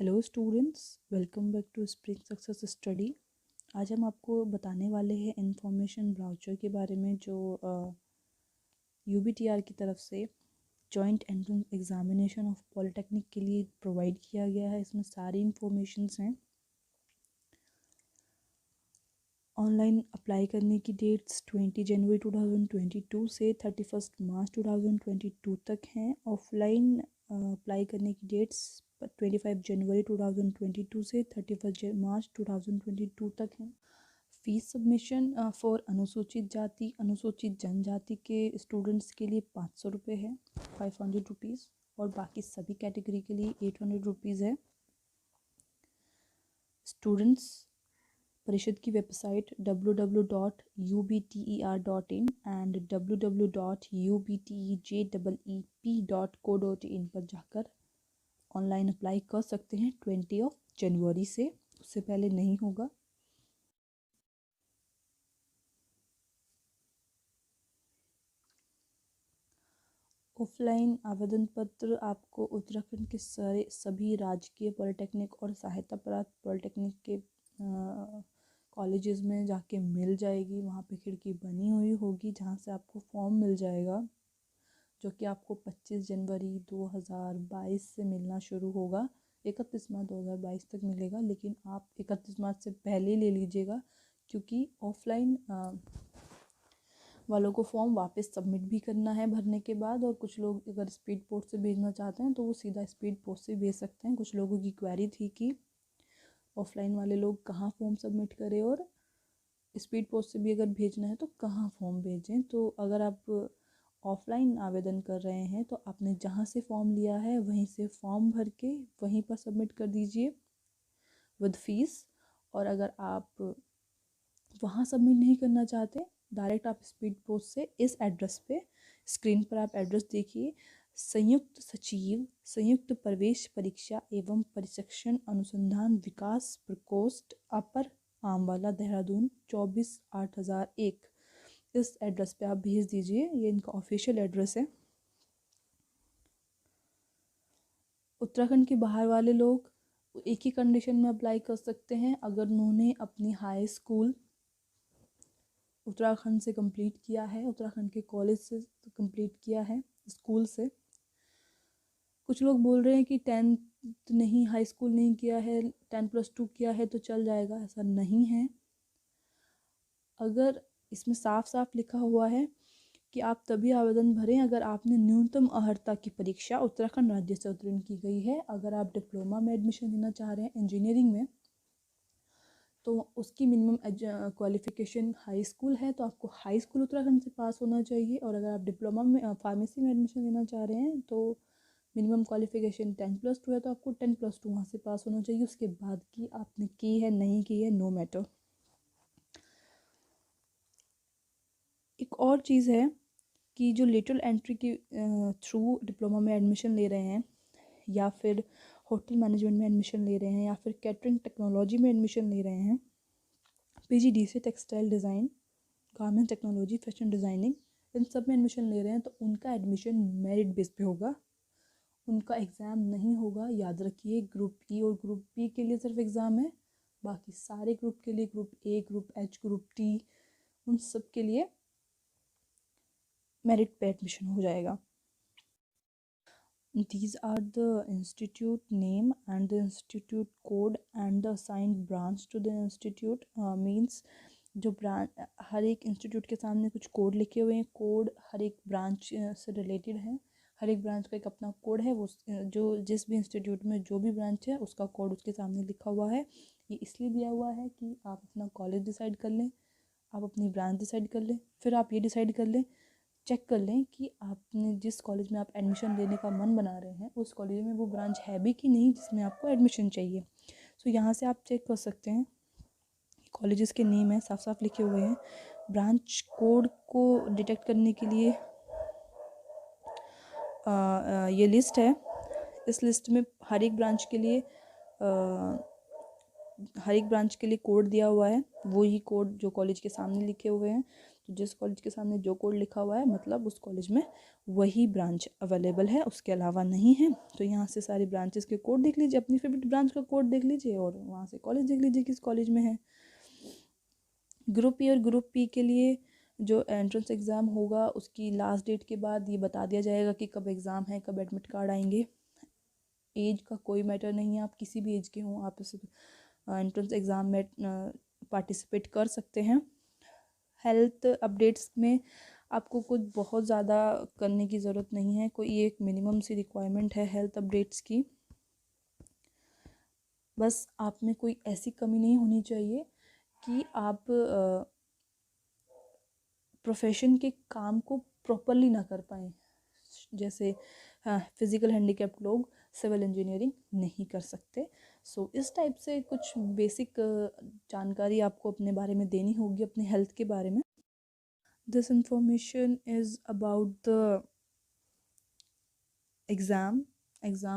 Hello students, welcome back to spring success study. आज हम आपको बताने वाले हैं इंफॉर्मेशन ब्राउचर के बारे में जो यूबीटीआर की तरफ से joint entrance examination of polytechnic के लिए प्रोवाइड किया गया है। इसमें सारी इंफॉर्मेशंस हैं। ऑनलाइन अप्लाई करने की डेट्स 20 जनवरी 2022 से 31 मार्च 2022 तक हैं। ऑफलाइन अप्लाई करने की डेट्स 25 जनवरी 2022 से 31 मार्च 2022 तक हैं। फीस सबमिशन फॉर अनुसूचित जाति अनुसूचित जनजाति के स्टूडेंट्स के लिए 500 रुपये है, 500 रुपीज़, और बाकी सभी कैटेगरी के लिए 800 रुपीज़ है। स्टूडेंट्स परिषद की वेबसाइट www.ubter.in एंड www.ubtejep.co.in पर जाकर ऑनलाइन अप्लाई कर सकते हैं 20 जनवरी से, उससे पहले नहीं होगा। ऑफलाइन आवेदन पत्र आपको उत्तराखंड के सभी राजकीय पॉलिटेक्निक और सहायता प्राप्त पॉलिटेक्निक के कॉलेजेस में जाके मिल जाएगी। वहाँ पे खिड़की बनी हुई होगी जहाँ से आपको फॉर्म मिल जाएगा, जो कि आपको 25 जनवरी 2022 से मिलना शुरू होगा। 31 मार्च 2022 तक मिलेगा, लेकिन आप 31 मार्च से पहले ले लीजिएगा, क्योंकि ऑफलाइन वालों को फॉर्म वापस सबमिट भी करना है भरने के बाद। और कुछ लोग अगर स्पीड पोस्ट से भेजना चाहते हैं तो वो सीधा स्पीड पोस्ट से भेज सकते हैं। कुछ लोगों की क्वेरी थी कि ऑफलाइन वाले लोग कहाँ फॉर्म सबमिट करें और स्पीड पोस्ट से भी अगर भेजना है तो कहाँ फॉर्म भेजें। तो अगर आप ऑफलाइन आवेदन कर रहे हैं तो आपने जहाँ से फॉर्म लिया है वहीं से फॉर्म भर के वहीं पर सबमिट कर दीजिए विद फीस। और अगर आप वहाँ सबमिट नहीं करना चाहते, डायरेक्ट आप स्पीड पोस्ट से इस एड्रेस पे, स्क्रीन पर आप एड्रेस देखिए, संयुक्त सचिव संयुक्त प्रवेश परीक्षा एवं प्रशिक्षण अनुसंधान विकास प्रकोष्ठ, अपर आमवाला, देहरादून 24/8001। इस एड्रेस पे आप भेज दीजिए। ये इनका ऑफिशियल एड्रेस है। उत्तराखंड के बाहर वाले लोग एक ही कंडीशन में अप्लाई कर सकते हैं, अगर उन्होंने अपनी हाई स्कूल उत्तराखंड से कंप्लीट किया है, उत्तराखंड के कॉलेज से कंप्लीट किया है, स्कूल से। कुछ लोग बोल रहे हैं कि 10th नहीं, हाई स्कूल नहीं किया है, 10+2 किया है तो चल जाएगा। ऐसा नहीं है। अगर इसमें साफ साफ लिखा हुआ है कि आप तभी आवेदन भरें अगर आपने न्यूनतम अर्हता की परीक्षा उत्तराखंड राज्य से उत्तीर्ण की गई है। अगर आप डिप्लोमा में एडमिशन लेना चाह रहे हैं इंजीनियरिंग में, तो उसकी मिनिमम क्वालिफ़िकेशन हाई स्कूल है, तो आपको हाई स्कूल उत्तराखंड से पास होना चाहिए। और अगर आप डिप्लोमा में फार्मेसी में एडमिशन लेना चाह रहे हैं तो मिनिमम क्वालिफ़िकेशन 10+2 है, तो आपको 10+2 वहाँ से पास होना चाहिए। उसके बाद की आपने की है नहीं की है, नो मैटर। एक और चीज़ है कि जो लेटरल एंट्री के थ्रू डिप्लोमा में एडमिशन ले रहे हैं, या फिर होटल मैनेजमेंट में एडमिशन ले रहे हैं, या फिर कैटरिंग टेक्नोलॉजी में एडमिशन ले रहे हैं, PGDC textile design, garment technology, fashion designing, इन सब में एडमिशन ले रहे हैं, तो उनका एडमिशन मेरिट बेस पे होगा। उनका एग्ज़ाम नहीं होगा, याद रखिए। ग्रुप ई और ग्रुप बी के लिए सिर्फ एग्ज़ाम है, बाकी सारे ग्रुप के लिए, group A, group H, group T, उन सब के लिए मेरिट पे एडमिशन हो जाएगा। These are the institute name and the institute code and the assigned branch to the institute. Means जो ब्रांच, हर एक इंस्टीट्यूट के सामने कुछ कोड लिखे हुए हैं। कोड हर एक ब्रांच से रिलेटेड है। हर एक ब्रांच का एक अपना कोड है। वो जो जिस भी इंस्टीट्यूट में जो भी ब्रांच है उसका कोड उसके सामने लिखा हुआ है। ये इसलिए दिया हुआ है कि आप अपना कॉलेज डिसाइड कर लें, आप अपनी ब्रांच डिसाइड कर लें, फिर आप ये डिसाइड कर लें, चेक कर लें कि आपने जिस कॉलेज में आप एडमिशन लेने का मन बना रहे हैं उस कॉलेज में वो ब्रांच है भी कि नहीं जिसमें आपको एडमिशन चाहिए। सो यहाँ से आप चेक कर सकते हैं। कॉलेजेस के नेम है, साफ साफ लिखे हुए हैं। ब्रांच कोड को डिटेक्ट करने के लिए ये लिस्ट है। इस लिस्ट में हर एक ब्रांच के लिए कोड दिया हुआ है। वो ही कोड जो कॉलेज के सामने लिखे हुए हैं। तो जिस कॉलेज के सामने जो कोड लिखा हुआ है मतलब उस कॉलेज में वही ब्रांच अवेलेबल है, उसके अलावा नहीं है। तो यहाँ से सारी ब्रांचेस के कोड देख लीजिए, अपनी फेवरेट ब्रांच का कोड देख लीजिए और वहाँ से कॉलेज देख लीजिए किस कॉलेज में है। ग्रुप ए और ग्रुप पी के लिए जो एंट्रेंस एग्ज़ाम होगा उसकी लास्ट डेट के बाद ये बता दिया जाएगा कि कब एग्ज़ाम है, कब एडमिट कार्ड आएंगे। एज का कोई मैटर नहीं है, आप किसी भी एज के हों आप इस एंट्रेंस एग्ज़ाम में पार्टिसिपेट कर सकते हैं। हेल्थ अपडेट्स में आपको कुछ बहुत ज़्यादा करने की ज़रूरत नहीं है, कोई एक मिनिमम सी रिक्वायरमेंट है हेल्थ अपडेट्स की। बस आप में कोई ऐसी कमी नहीं होनी चाहिए कि आप प्रोफेशन के काम को प्रॉपरली ना कर पाएँ। जैसे फिज़िकल हैंडीकैप्ड लोग सिविल इंजीनियरिंग नहीं कर सकते। सो इस टाइप से कुछ बेसिक जानकारी आपको अपने बारे में देनी होगी, अपने हेल्थ के बारे में। This information is about the exam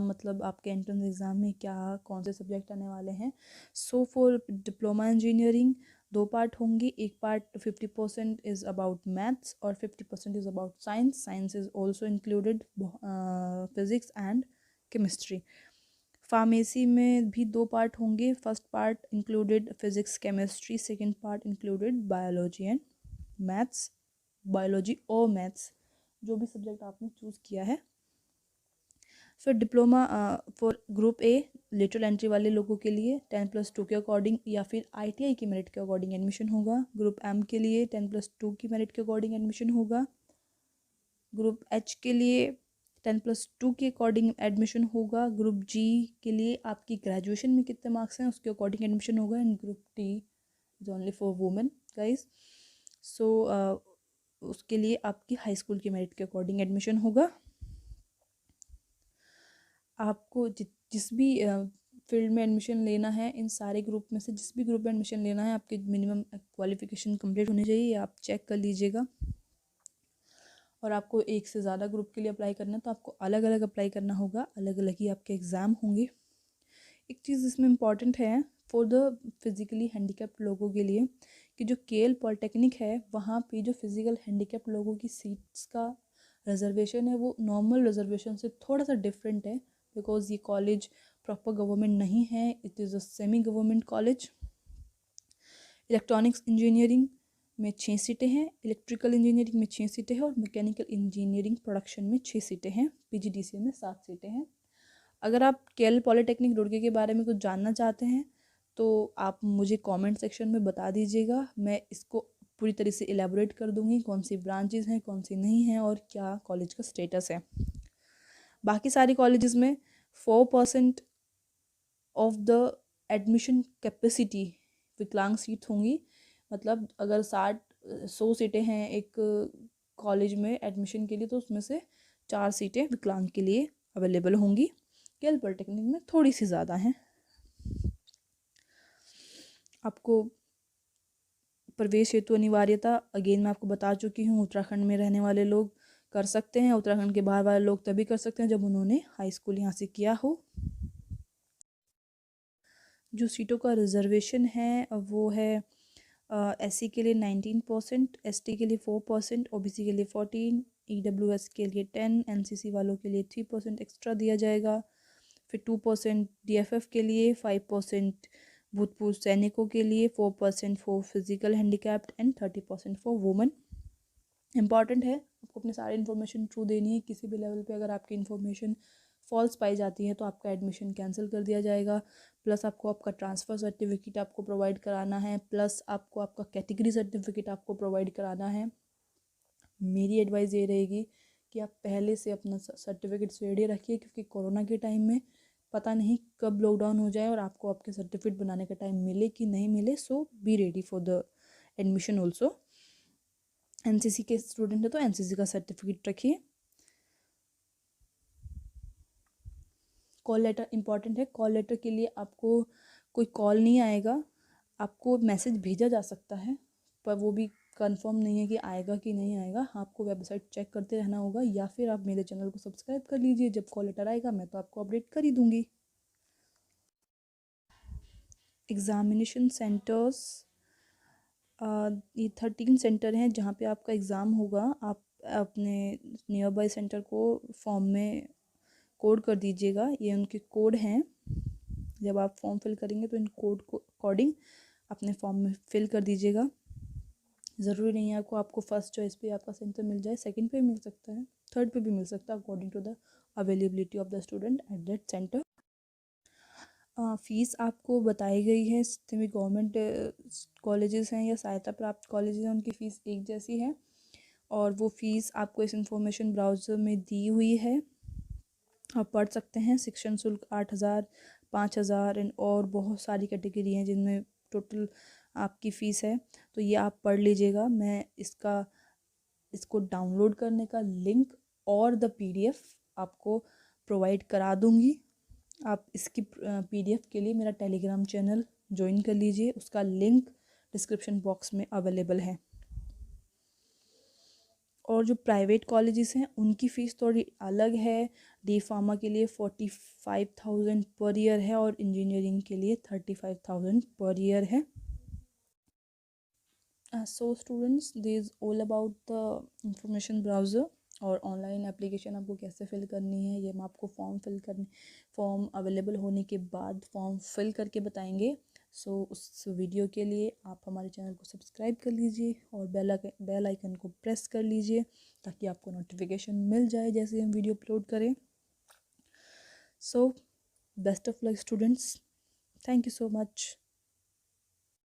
मतलब आपके एंट्रेंस एग्ज़ाम में क्या कौन से सब्जेक्ट आने वाले हैं। So for diploma engineering 2 part होंगे, एक पार्ट 50% इज़ अबाउट मैथ्स और 50% is about science is also included physics and chemistry. Pharmacy में भी 2 पार्ट होंगे, first part included physics chemistry, second part included biology and maths, biology और maths जो भी subject आपने चूज़ किया है। फिर diploma for group A lateral entry वाले लोगों के लिए 10+2 के अकॉर्डिंग या फिर ITI की मेरिट के अकॉर्डिंग एडमिशन होगा। ग्रुप एम के लिए 10+2 की मेरिट के अकॉर्डिंग एडमिशन होगा। ग्रुप एच के लिए 10+2 के अकॉर्डिंग एडमिशन होगा। ग्रुप जी के लिए आपकी ग्रेजुएशन में कितने मार्क्स हैं उसके अकॉर्डिंग एडमिशन होगा। And group T is only for women guys. So उसके लिए आपकी हाई स्कूल की मेरिट के अकॉर्डिंग एडमिशन होगा। आपको जिस भी फील्ड में एडमिशन लेना है, इन सारे ग्रुप में से जिस भी ग्रुप में एडमिशन लेना है आपकी मिनिमम क्वालिफिकेशन कंप्लीट होनी चाहिए, ये आप चेक कर लीजिएगा। और आपको एक से ज़्यादा ग्रुप के लिए अप्लाई करना है तो आपको अलग अलग अप्लाई करना होगा, अलग अलग ही आपके एग्ज़ाम होंगे। एक चीज़ इसमें इम्पॉर्टेंट है फॉर द फिज़िकली हैंडीकैप्ड लोगों के लिए कि जो केएल पॉलिटेक्निक है वहाँ पे जो फिज़िकल हैंडीकैप्ड लोगों की सीट्स का रिजर्वेशन है वो नॉर्मल रिजर्वेशन से थोड़ा सा डिफरेंट है, बिकॉज ये कॉलेज प्रॉपर गवर्नमेंट नहीं है, it is a semi government college. Electronics engineering में 6 सीटें हैं, इलेक्ट्रिकल इंजीनियरिंग में 6 सीटें हैं और मैकेनिकल इंजीनियरिंग प्रोडक्शन में 6 सीटें हैं, PGDCA में 7 सीटें हैं। अगर आप केएल पॉलिटेक्निक रुड़की के बारे में कुछ जानना चाहते हैं तो आप मुझे कमेंट सेक्शन में बता दीजिएगा, मैं इसको पूरी तरह से एलेबोरेट कर दूंगी कौन सी ब्रांचेस हैं कौन सी नहीं हैं और क्या कॉलेज का स्टेटस है। बाकी सारी कॉलेजेस में 4% ऑफ द एडमिशन कैपेसिटी विकलांग सीट होंगी। मतलब अगर 100 सीटें हैं एक कॉलेज में एडमिशन के लिए तो उसमें से 4 सीटें विकलांग के लिए अवेलेबल होंगी। केएल पॉलिटेक्निक में थोड़ी सी ज़्यादा हैं। आपको प्रवेश हेतु अनिवार्यता अगेन मैं आपको बता चुकी हूँ, उत्तराखंड में रहने वाले लोग कर सकते हैं, उत्तराखंड के बाहर वाले लोग तभी कर सकते हैं जब उन्होंने हाई स्कूल यहाँ से किया हो। जो सीटों का रिजर्वेशन है वो है SC के लिए 19%, ST के लिए 4%, OBC के लिए 14%, EWS के लिए 10%, NCC वालों के लिए 3% एक्स्ट्रा दिया जाएगा। फिर 2% DFF के लिए, 5% भूतपूर्व सैनिकों के लिए, 4% for physical handicapped and 30% for women. Important है, आपको अपने सारे इन्फॉर्मेशन ट्रू देनी है। किसी भी लेवल पे अगर आपकी इन्फॉर्मेशन फॉल्स पाई जाती है तो आपका एडमिशन कैंसिल कर दिया जाएगा। प्लस आपको आपका ट्रांसफ़र सर्टिफिकेट आपको प्रोवाइड कराना है, प्लस आपको आपका कैटेगरी सर्टिफिकेट आपको प्रोवाइड कराना है। मेरी एडवाइस ये रहेगी कि आप पहले से अपना सर्टिफिकेट्स रेडी रखिए, क्योंकि कोरोना के टाइम में पता नहीं कब लॉकडाउन हो जाए और आपको आपके सर्टिफिकेट बनाने का टाइम मिले कि नहीं मिले। So be ready for the admission also. NCC के स्टूडेंट है तो NCC का सर्टिफिकेट रखिए। कॉल लेटर इंपॉर्टेंट है, कॉल लेटर के लिए आपको कोई कॉल नहीं आएगा, आपको मैसेज भेजा जा सकता है पर वो भी कंफर्म नहीं है कि आएगा कि नहीं आएगा। आपको वेबसाइट चेक करते रहना होगा या फिर आप मेरे चैनल को सब्सक्राइब कर लीजिए, जब कॉल लेटर आएगा मैं तो आपको अपडेट कर ही दूँगी। एग्ज़ामिनेशन सेंटर्स ये 13 सेंटर हैं जहाँ पे आपका एग्ज़ाम होगा। आप अपने नियर बाई सेंटर को फॉर्म में कोड कर दीजिएगा। ये उनके कोड हैं। जब आप फॉर्म फिल करेंगे तो इन कोड को अकॉर्डिंग अपने फॉर्म में फिल कर दीजिएगा। ज़रूरी नहीं है आपको फर्स्ट चॉइस पे आपका सेंटर मिल जाए, सेकंड पे मिल सकता है, थर्ड पे भी मिल सकता है, according to the availability of the student at that centre. Fees आपको बताई गई है। जितने भी गवर्नमेंट कॉलेजेस हैं या सहायता प्राप्त कॉलेजेस हैं उनकी फ़ीस एक जैसी है और वो फ़ीस आपको इस इंफॉर्मेशन ब्राउज़र में दी हुई है। आप पढ़ सकते हैं। शिक्षण शुल्क 8,000, 5,000 एंड और बहुत सारी कैटेगरी हैं जिनमें टोटल आपकी फ़ीस है। तो ये आप पढ़ लीजिएगा। मैं इसको डाउनलोड करने का लिंक और द PDF आपको प्रोवाइड करा दूँगी। आप इसकी PDF के लिए मेरा टेलीग्राम चैनल ज्वाइन कर लीजिए। उसका लिंक डिस्क्रिप्शन बॉक्स में अवेलेबल है। और जो प्राइवेट कॉलेजेस हैं उनकी फ़ीस थोड़ी अलग है। डी फार्मा के लिए 45,000 पर ईयर है और इंजीनियरिंग के लिए 35,000 पर ईयर है। So students, this is all about the information browser और ऑनलाइन एप्लीकेशन आपको कैसे फिल करनी है ये हम आपको फॉर्म अवेलेबल होने के बाद फॉर्म फिल करके बताएंगे। सो उस वीडियो के लिए आप हमारे चैनल को सब्सक्राइब कर लीजिए और बेल आइकन को प्रेस कर लीजिए ताकि आपको नोटिफिकेशन मिल जाए जैसे हम वीडियो अपलोड करें। So best of luck students, thank you so much.